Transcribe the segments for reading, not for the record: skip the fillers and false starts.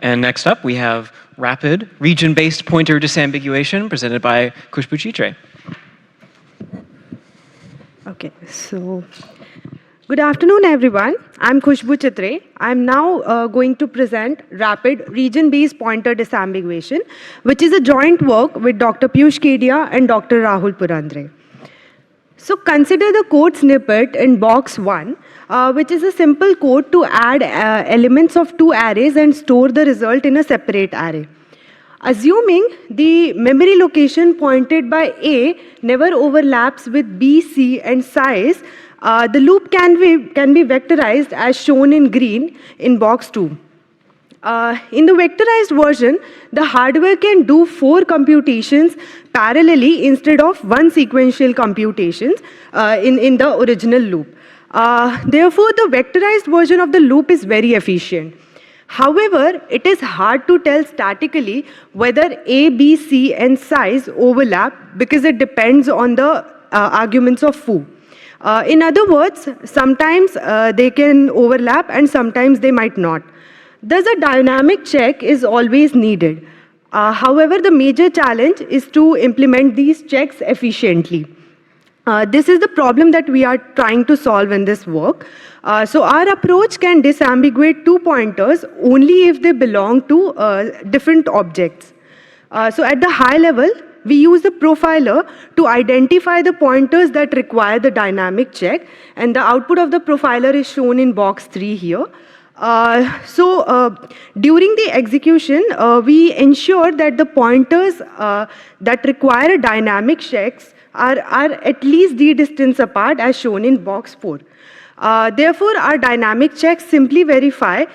And next up, we have rapid region-based pointer disambiguation presented by Khushboo Chitre. Okay, so good afternoon, everyone. I'm Khushboo Chitre. I'm now going to present rapid region-based pointer disambiguation, which is a joint work with Dr. Piyus Kedia and Dr. Rahul Purandare. So consider the code snippet in box 1, which is a simple code to add elements of two arrays and store the result in a separate array. Assuming the memory location pointed by A never overlaps with B, C, and size, the loop can be vectorized as shown in green in box 2. In the vectorized version, the hardware can do 4 computations parallelly instead of 1 sequential computations in the original loop. Therefore, the vectorized version of the loop is very efficient. However, it is hard to tell statically whether A, B, C, and size overlap because it depends on the arguments of foo. In other words, sometimes they can overlap and sometimes they might not. Thus, a dynamic check is always needed. However, the major challenge is to implement these checks efficiently. This is the problem that we are trying to solve in this work. So our approach can disambiguate 2 pointers only if they belong to different objects. So at the high level, we use the profiler to identify the pointers that require the dynamic check, and the output of the profiler is shown in box 3 here. During the execution, we ensure that the pointers that require dynamic checks are at least d distance apart as shown in box 4. Therefore, our dynamic checks simply verify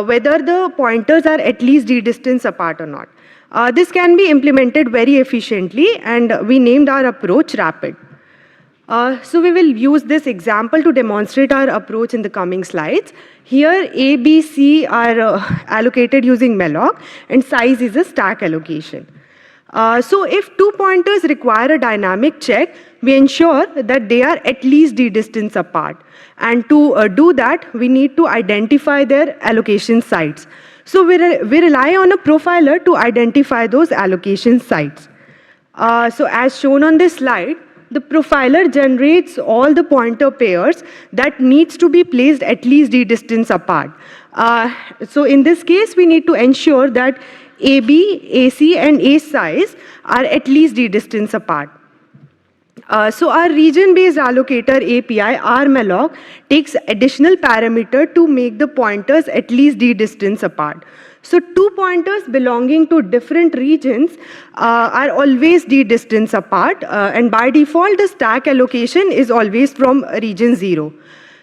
whether the pointers are at least d distance apart or not. This can be implemented very efficiently, and we named our approach rapid. So we will use this example to demonstrate our approach in the coming slides. Here, A, B, C are allocated using malloc, and size is a stack allocation. So if 2 pointers require a dynamic check, we ensure that they are at least d distance apart. And to do that, we need to identify their allocation sites. So we rely on a profiler to identify those allocation sites. So as shown on this slide, the profiler generates all the pointer pairs that needs to be placed at least d distance apart. So in this case, we need to ensure that AB, AC, and A size are at least d distance apart. So our region-based allocator API, rmalloc, takes additional parameter to make the pointers at least d distance apart. So 2 pointers belonging to different regions are always d distance apart, and by default, the stack allocation is always from region 0.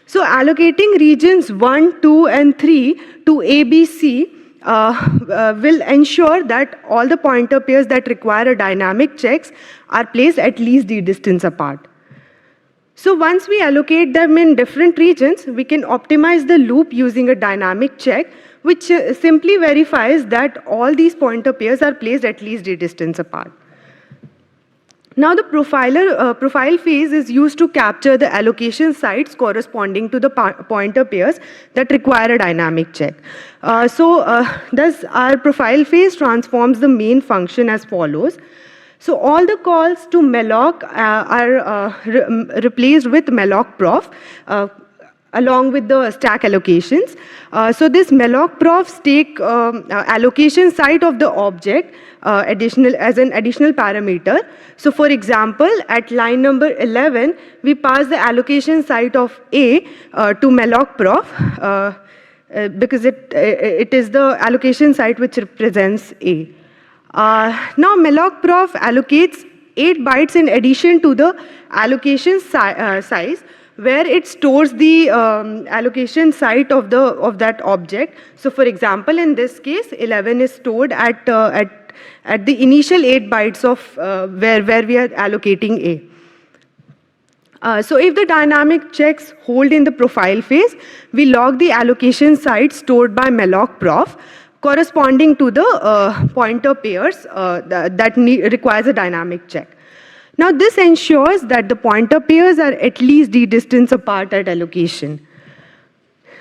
So allocating regions 1, 2, and 3 to ABC will ensure that all the pointer pairs that require dynamic checks are placed at least d distance apart. So once we allocate them in different regions, we can optimize the loop using a dynamic check, which simply verifies that all these pointer pairs are placed at least d distance apart. Now the profile phase is used to capture the allocation sites corresponding to the pointer pairs that require a dynamic check. Thus our profile phase transforms the main function as follows. So all the calls to malloc are replaced with malloc prof along with the stack allocations. So this malloc profs take allocation site of the object as an additional parameter. So for example, at line number 11, we pass the allocation site of A to malloc prof because it is the allocation site which represents A. Now malloc prof allocates 8 bytes in addition to the allocation size, where it stores the allocation site of that object. So for example, in this case, 11 is stored at the initial 8 bytes of where we are allocating A. So if the dynamic checks hold in the profile phase, we log the allocation site stored by malloc prof corresponding to the pointer pairs that requires a dynamic check. Now this ensures that the pointer pairs are at least d distance apart at allocation.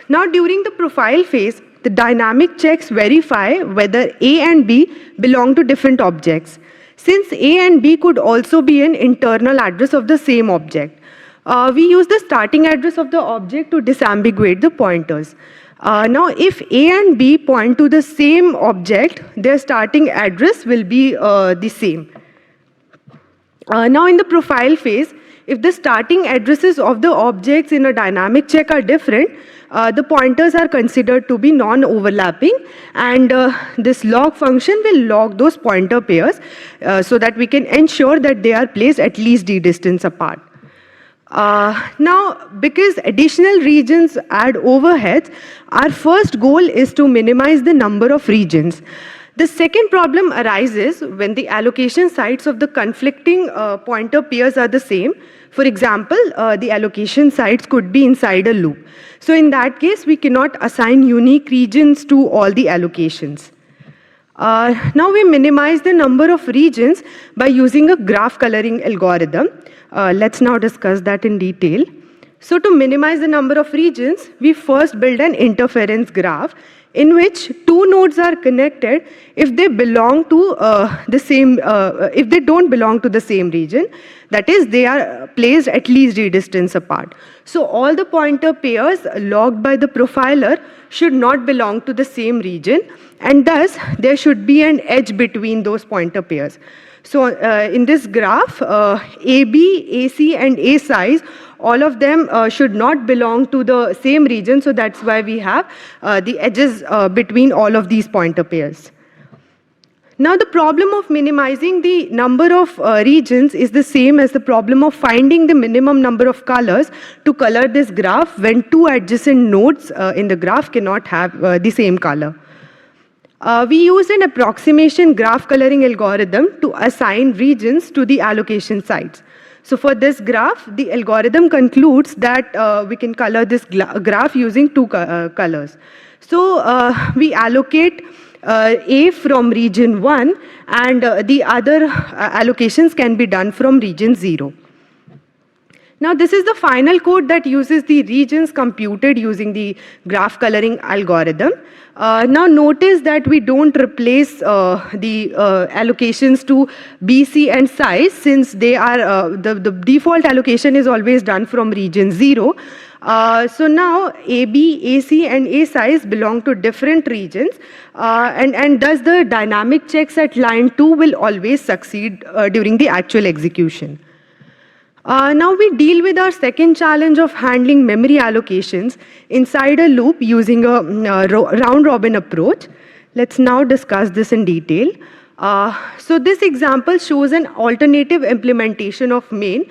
Now during the profile phase, the dynamic checks verify whether A and B belong to different objects. Since A and B could also be an internal address of the same object, we use the starting address of the object to disambiguate the pointers. Now, if A and B point to the same object, their starting address will be the same. Now, in the profile phase, if the starting addresses of the objects in a dynamic check are different, the pointers are considered to be non-overlapping, and this log function will log those pointer pairs so that we can ensure that they are placed at least d distance apart. Now, because additional regions add overheads, our first goal is to minimize the number of regions. The second problem arises when the allocation sites of the conflicting pointer pairs are the same. For example, the allocation sites could be inside a loop. So in that case, we cannot assign unique regions to all the allocations. Now we minimize the number of regions by using a graph coloring algorithm. Let's now discuss that in detail. So to minimize the number of regions, we first build an interference graph in which two nodes are connected if they belong to if they don't belong to the same region, that is, they are placed at least d distance apart. So all the pointer pairs logged by the profiler should not belong to the same region, and thus there should be an edge between those pointer pairs. So in this graph, AB, AC, and A size, all of them should not belong to the same region, so that's why we have the edges between all of these pointer pairs. Now the problem of minimizing the number of regions is the same as the problem of finding the minimum number of colors to color this graph when two adjacent nodes in the graph cannot have the same color. We use an approximation graph coloring algorithm to assign regions to the allocation sites. So for this graph, the algorithm concludes that we can color this graph using two colors. So we allocate A from region 1, and the other allocations can be done from region 0. Now this is the final code that uses the regions computed using the graph coloring algorithm. Now notice that we don't replace the allocations to B, C, and size, since they are the default allocation is always done from region 0. So now AB, AC, and A size belong to different regions, and thus the dynamic checks at line 2 will always succeed during the actual execution. Now we deal with our second challenge of handling memory allocations inside a loop using a round-robin approach. Let's now discuss this in detail. So this example shows an alternative implementation of main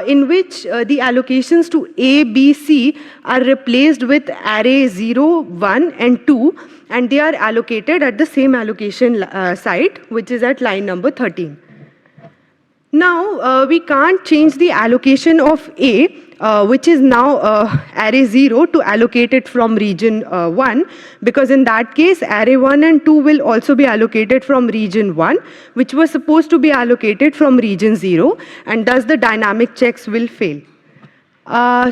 in which the allocations to A, B, C are replaced with array 0, 1, and 2, and they are allocated at the same allocation site, which is at line number 13. Now, we can't change the allocation of A, which is now array 0, to allocate it from region 1, because in that case, array 1 and 2 will also be allocated from region 1, which was supposed to be allocated from region 0, and thus the dynamic checks will fail.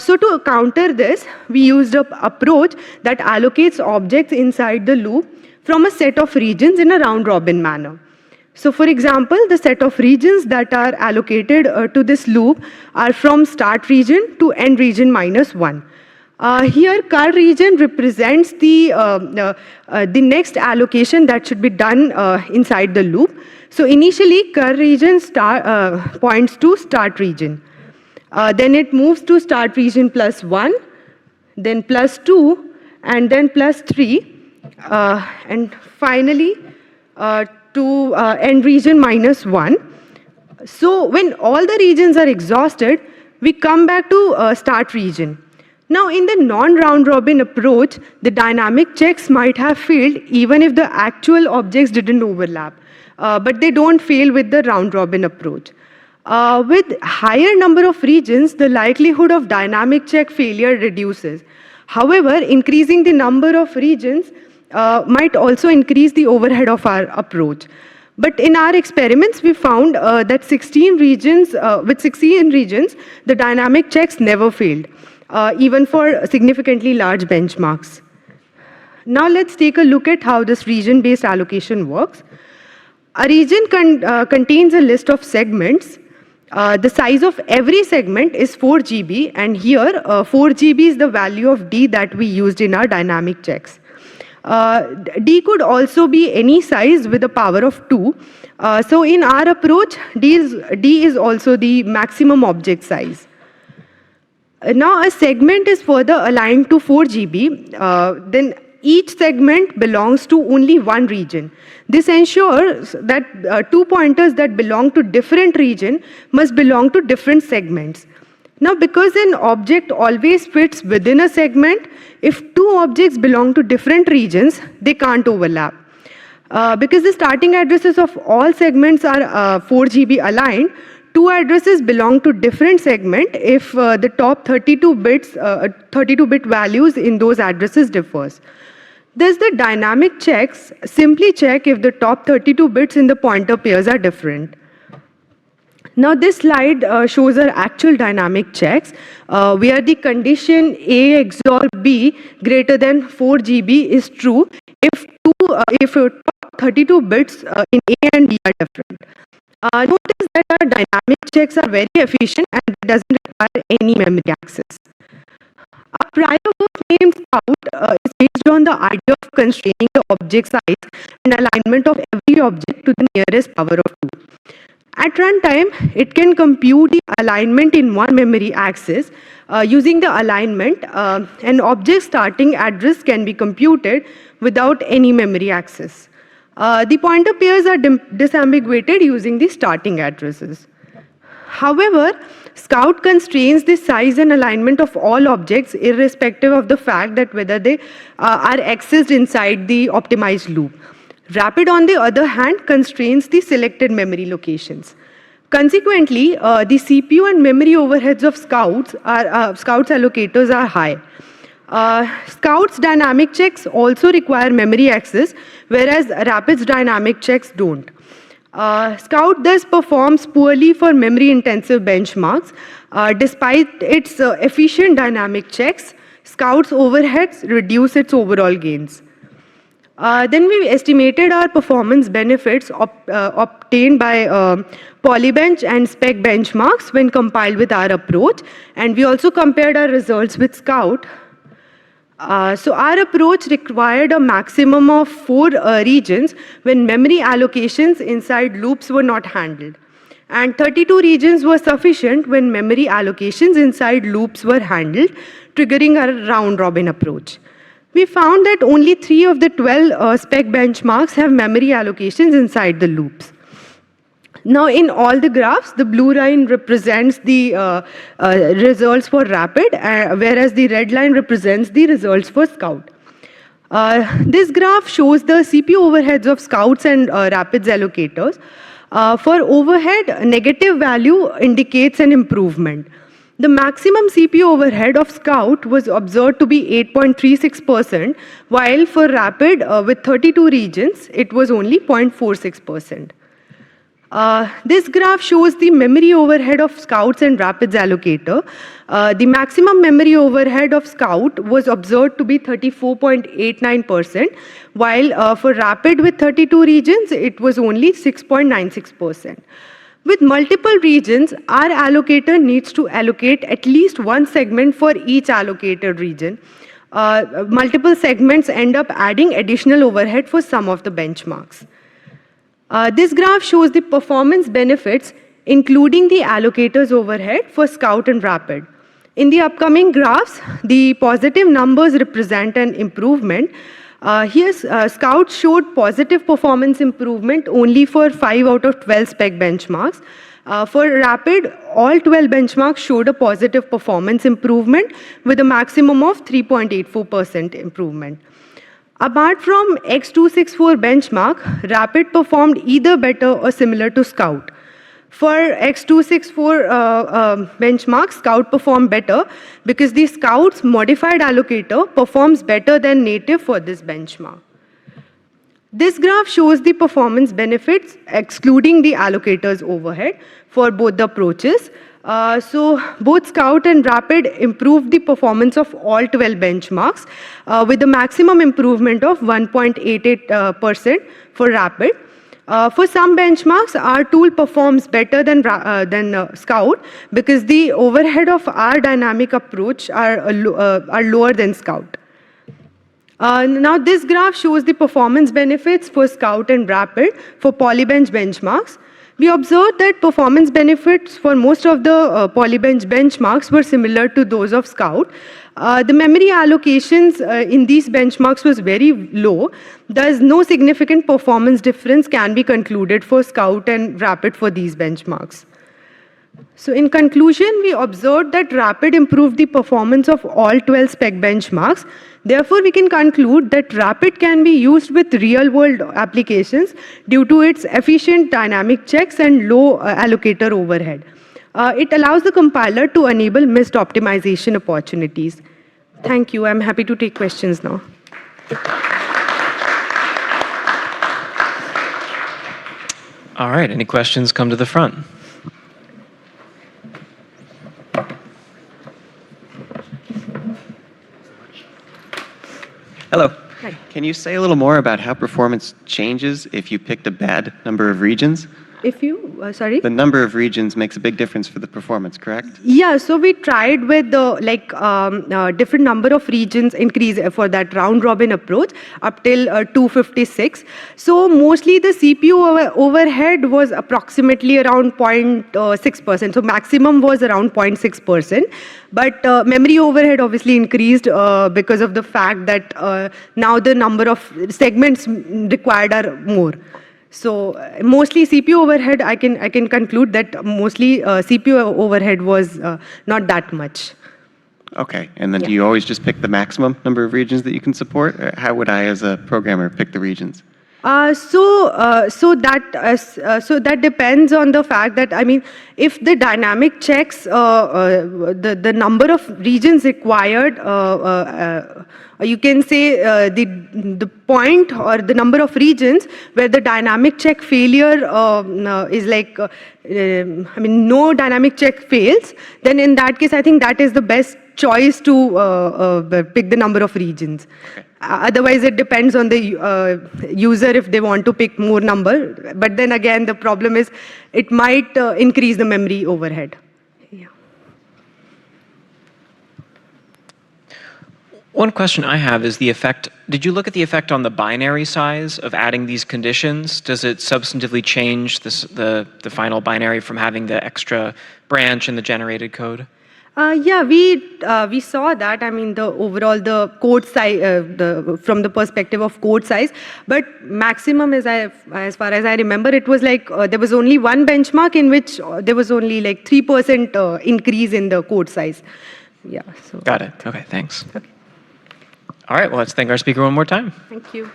So to counter this, we used an approach that allocates objects inside the loop from a set of regions in a round-robin manner. So for example, the set of regions that are allocated to this loop are from start region to end region minus 1. Here, cur region represents the next allocation that should be done inside the loop. So initially, cur region points to start region. Then it moves to start region plus 1, then plus 2, and then plus 3, and finally to end region minus 1. So when all the regions are exhausted, we come back to start region. Now in the non-round-robin approach, the dynamic checks might have failed even if the actual objects didn't overlap, but they don't fail with the round-robin approach. With higher number of regions, the likelihood of dynamic check failure reduces. However, increasing the number of regions might also increase the overhead of our approach. But in our experiments, we found that with 16 regions, the dynamic checks never failed, even for significantly large benchmarks. Now let's take a look at how this region-based allocation works. A region contains a list of segments. The size of every segment is 4 GB, and here 4 GB is the value of D that we used in our dynamic checks. D could also be any size with a power of 2. So in our approach, D is also the maximum object size. Now a segment is further aligned to 4 GB. Then each segment belongs to only one region. This ensures that 2 pointers that belong to different region must belong to different segments. Now, because an object always fits within a segment, if 2 objects belong to different regions, they can't overlap. Because the starting addresses of all segments are 4 GB aligned, 2 addresses belong to different segment if the top 32-bit values in those addresses differs. Thus, the dynamic checks simply check if the top 32 bits in the pointer pairs are different. Now, this slide shows our actual dynamic checks, where the condition A XOR B greater than 4 GB is true if top 32 bits in A and B are different. Notice that our dynamic checks are very efficient and it doesn't require any memory access. Our prior work named Scout is based on the idea of constraining the object size and alignment of every object to the nearest power of 2. At runtime, it can compute the alignment in one memory axis. Using the alignment, an object starting address can be computed without any memory access. The pointer pairs are disambiguated using the starting addresses. However, Scout constrains the size and alignment of all objects irrespective of the fact that whether they are accessed inside the optimized loop. Rapid, on the other hand, constrains the selected memory locations. Consequently, the CPU and memory overheads of Scout's allocators are high. Scout's dynamic checks also require memory access, whereas Rapid's dynamic checks don't. Scout thus performs poorly for memory-intensive benchmarks. Despite its efficient dynamic checks, Scout's overheads reduce its overall gains. Then we estimated our performance benefits obtained by Polybench and Spec benchmarks when compiled with our approach, and we also compared our results with Scout. So our approach required a maximum of 4 regions when memory allocations inside loops were not handled. And 32 regions were sufficient when memory allocations inside loops were handled, triggering our round-robin approach. We found that only 3 of the 12 spec benchmarks have memory allocations inside the loops. Now, in all the graphs, the blue line represents the results for Rapid, whereas the red line represents the results for Scout. This graph shows the CPU overheads of Scouts and Rapid's allocators. For overhead, negative value indicates an improvement. The maximum CPU overhead of Scout was observed to be 8.36%, while for Rapid, with 32 regions, it was only 0.46%. This graph shows the memory overhead of Scouts and Rapid's allocator. The maximum memory overhead of Scout was observed to be 34.89%, while for Rapid with 32 regions, it was only 6.96%. With multiple regions, our allocator needs to allocate at least one segment for each allocated region. Multiple segments end up adding additional overhead for some of the benchmarks. This graph shows the performance benefits, including the allocator's overhead for Scout and Rapid. In the upcoming graphs, the positive numbers represent an improvement. Here, Scout showed positive performance improvement only for 5 out of 12 spec benchmarks. For Rapid, all 12 benchmarks showed a positive performance improvement with a maximum of 3.84% improvement. Apart from X264 benchmark, Rapid performed either better or similar to Scout. For X264 benchmark, Scout performed better because the Scout's modified allocator performs better than native for this benchmark. This graph shows the performance benefits excluding the allocator's overhead for both the approaches. So both Scout and Rapid improved the performance of all 12 benchmarks with a maximum improvement of 1.88% for Rapid. For some benchmarks, our tool performs better than Scout because the overhead of our dynamic approach are lower than Scout. Now this graph shows the performance benefits for Scout and Rapid for polybench benchmarks. We observed that performance benefits for most of the polybench benchmarks were similar to those of Scout. The memory allocations in these benchmarks was very low. Thus, no significant performance difference can be concluded for Scout and Rapid for these benchmarks. So in conclusion, we observed that Rapid improved the performance of all 12 spec benchmarks. Therefore, we can conclude that Rapid can be used with real-world applications due to its efficient dynamic checks and low allocator overhead. It allows the compiler to enable missed optimization opportunities. Thank you. I'm happy to take questions now. All right, any questions, come to the front. Hello. Hi. Can you say a little more about how performance changes if you picked a bad number of regions? If you, sorry? The number of regions makes a big difference for the performance, correct? Yeah, so we tried with different number of regions increase for that round robin approach up till 256. So mostly the CPU overhead was approximately around 0.6%. So maximum was around 0.6%. But memory overhead obviously increased because of the fact that now the number of segments required are more. So mostly CPU overhead, I can conclude that mostly CPU overhead was not that much. Okay, and then do you always just pick the maximum number of regions that you can support? Or how would I, as a programmer, pick the regions? So that depends on the fact that, I mean, if the dynamic checks, the number of regions required, you can say the point or the number of regions where the dynamic check failure is like, I mean, no dynamic check fails, then in that case, I think that is the best choice to pick the number of regions. Okay. Otherwise, it depends on the user if they want to pick more number. But then again, the problem is it might increase the memory overhead. Yeah. One question I have is the effect. Did you look at the effect on the binary size of adding these conditions? Does it substantively change the final binary from having the extra branch in the generated code? Yeah, we saw that. I mean, the overall the code size, from the perspective of code size, but maximum, as far as I remember, it was like there was only one benchmark in which there was only like 3% increase in the code size. Yeah. So. Got it. Okay. Thanks. Okay. All right. Well, let's thank our speaker one more time. Thank you.